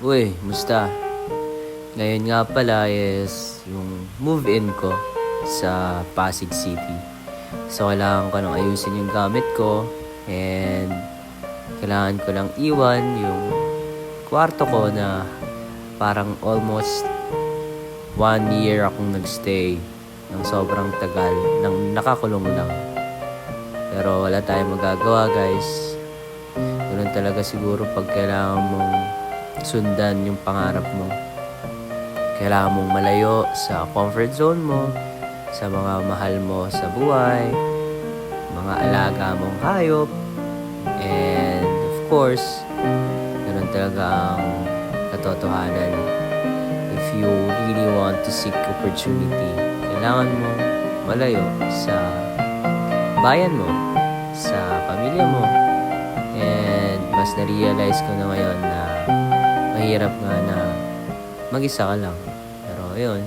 Uy, musta? Ngayon nga pala is yung move-in ko sa Pasig City. So, kailangan ko nang ayusin yung gamit ko and kailangan ko lang iwan yung kwarto ko na parang almost 1 year akong nagstay ng sobrang tagal nang nakakulong lang. Pero wala tayong magagawa, guys. Ganun talaga siguro pag kailangan mong sundan yung pangarap mo. Kailangan mong malayo sa comfort zone mo, sa mga mahal mo sa buhay, mga alaga mong hayop, and of course, ganun talaga ang katotohanan. If you really want to seek opportunity, kailangan mo malayo sa bayan mo, sa pamilya mo, and mas na-realize ko na ngayon na mahirap nga na mag-isa ka lang. Pero ayun,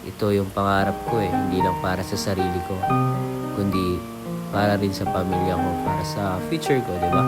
ito yung pangarap ko hindi lang para sa sarili ko, kundi para rin sa pamilya ko, para sa future ko, di ba?